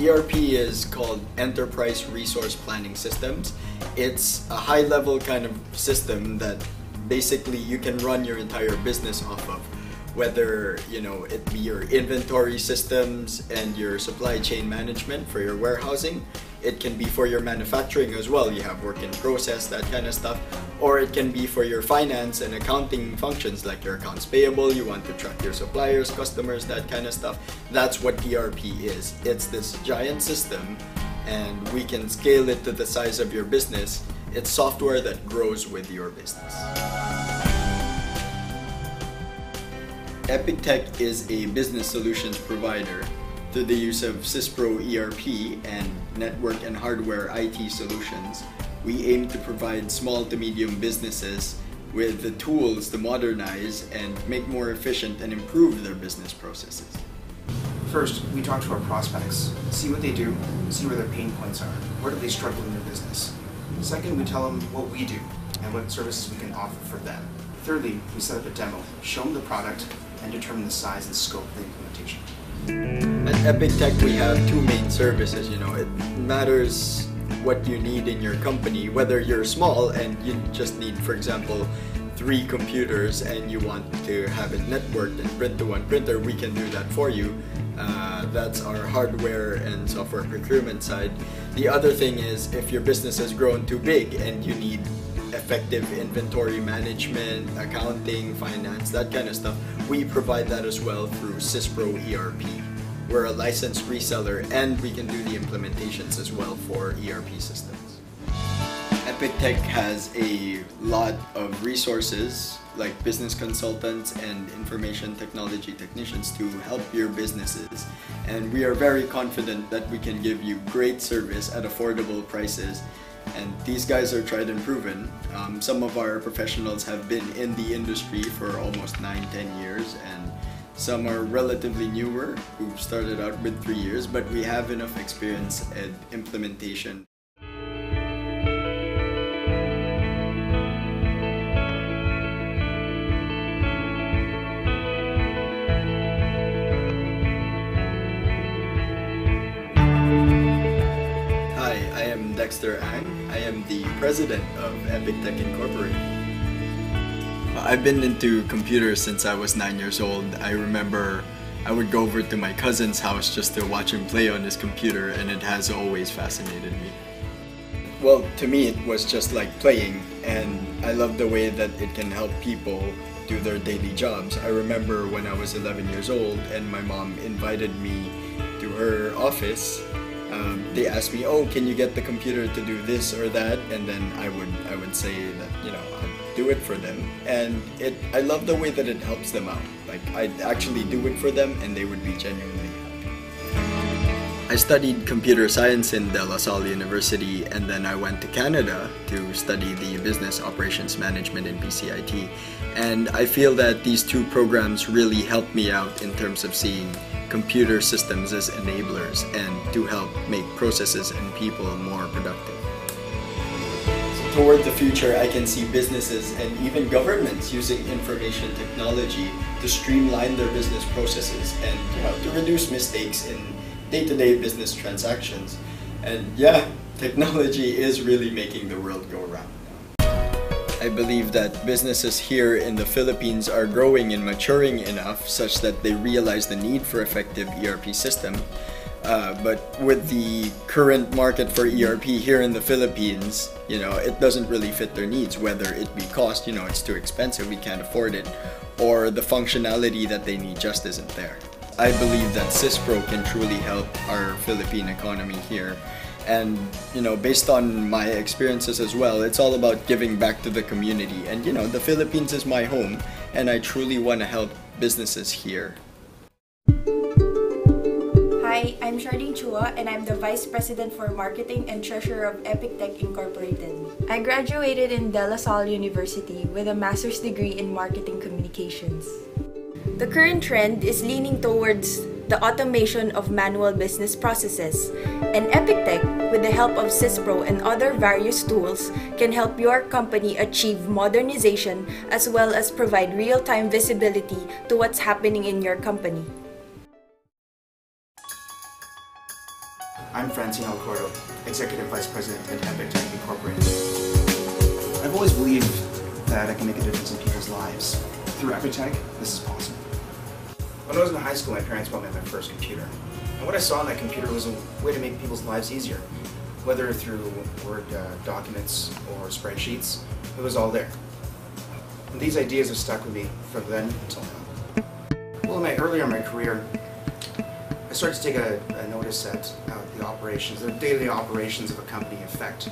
ERP is called Enterprise Resource Planning Systems. It's a high-level kind of system that basically you can run your entire business off of. Whether it be your inventory systems and your supply chain management for your warehousing. It can be for your manufacturing as well. You have work in process, that kind of stuff. Or it can be for your finance and accounting functions like your accounts payable. You want to track your suppliers, customers, that kind of stuff. That's what ERP is. It's this giant system, and we can scale it to the size of your business. It's software that grows with your business. Epictech is a business solutions provider. Through the use of SYSPRO ERP and network and hardware IT solutions, we aim to provide small to medium businesses with the tools to modernize and make more efficient and improve their business processes. First, we talk to our prospects, see what they do, see where their pain points are, where do they struggle in their business. Second, we tell them what we do and what services we can offer for them. Thirdly, we set up a demo, show them the product, and determine the size and scope of the implementation. At Epictech, we have two main services. It matters what you need in your company, whether you're small and you just need, for example, 3 computers and you want to have it networked and print to one printer, we can do that for you. That's our hardware and software procurement side. The other thing is, if your business has grown too big and you need effective inventory management, accounting, finance, that kind of stuff, we provide that as well through SYSPRO ERP. We're a licensed reseller and we can do the implementations as well for ERP systems. Epictech has a lot of resources like business consultants and information technology technicians to help your businesses, and we are very confident that we can give you great service at affordable prices. And these guys are tried and proven. Some of our professionals have been in the industry for almost 9-10 years, and some are relatively newer who've started out with 3 years, but we have enough experience at implementation. I am the president of Epictech Incorporated. I've been into computers since I was 9 years old. I remember I would go over to my cousin's house just to watch him play on his computer, and it has always fascinated me. Well, to me it was just like playing, and I love the way that it can help people do their daily jobs. I remember when I was 11 years old and my mom invited me to her office. They asked me, "Oh, can you get the computer to do this or that?" And then I would say that I'd do it for them, and I love the way that it helps them out. Like, I'd actually do it for them, and they would be genuinely happy. I studied computer science in De La Salle University, and then I went to Canada to study the business operations management in PCIT. And I feel that these two programs really helped me out in terms of seeing computer systems as enablers and to help make processes and people more productive. So toward the future, I can see businesses and even governments using information technology to streamline their business processes and to reduce mistakes in day-to-day business transactions. And yeah, technology is really making the world go round. I believe that businesses here in the Philippines are growing and maturing enough such that they realize the need for effective ERP system. But with the current market for ERP here in the Philippines, it doesn't really fit their needs, whether it be cost, it's too expensive, we can't afford it, or the functionality that they need just isn't there. I believe that SYSPRO can truly help our Philippine economy here. And based on my experiences as well, it's all about giving back to the community. And the Philippines is my home, and I truly want to help businesses here. Hi, I'm Charlene Chua, and I'm the Vice President for Marketing and Treasurer of Epictech Incorporated. I graduated in De La Salle University with a master's degree in Marketing Communications. The current trend is leaning towards the automation of manual business processes, and Epictech, with the help of SYSPRO and other various tools, can help your company achieve modernization as well as provide real-time visibility to what's happening in your company. I'm Francine Alcordo, Executive Vice President at Epictech Incorporated. I've always believed that I can make a difference in people's lives. Through Epictech, this is possible. When I was in high school, my parents bought me my first computer. And what I saw on that computer was a way to make people's lives easier. Whether through Word documents or spreadsheets, it was all there. And these ideas have stuck with me from then until now. Well, earlier in my career, I started to take a notice at the operations, the daily operations of a company affect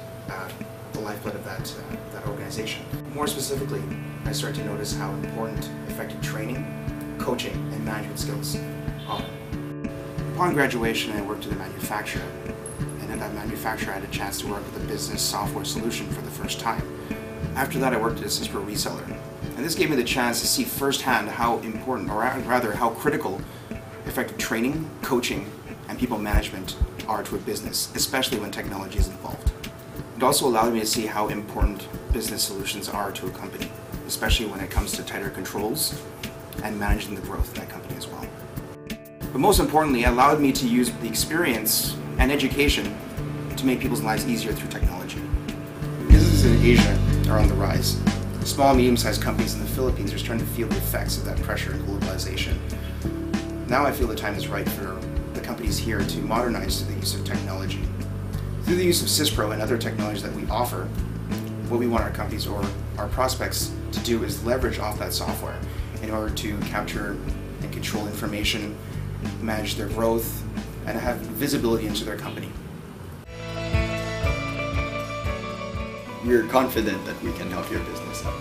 the lifeblood of that organization. More specifically, I started to notice how important effective training, coaching, and management skills are. Upon graduation, I worked at a manufacturer, and at that manufacturer I had a chance to work with a business software solution for the first time. After that, I worked at a SYSPRO reseller, and this gave me the chance to see firsthand how important, or rather how critical, effective training, coaching, and people management are to a business, especially when technology is involved. It also allowed me to see how important business solutions are to a company, especially when it comes to tighter controls and managing the growth of that company as well. But most importantly, it allowed me to use the experience and education to make people's lives easier through technology. Businesses in Asia are on the rise. Small and medium-sized companies in the Philippines are starting to feel the effects of that pressure and globalization. Now I feel the time is right for the companies here to modernize through the use of technology. Through the use of SYSPRO and other technologies that we offer, what we want our companies or our prospects to do is leverage off that software in order to capture and control information, manage their growth, and have visibility into their company. We're confident that we can help your business out.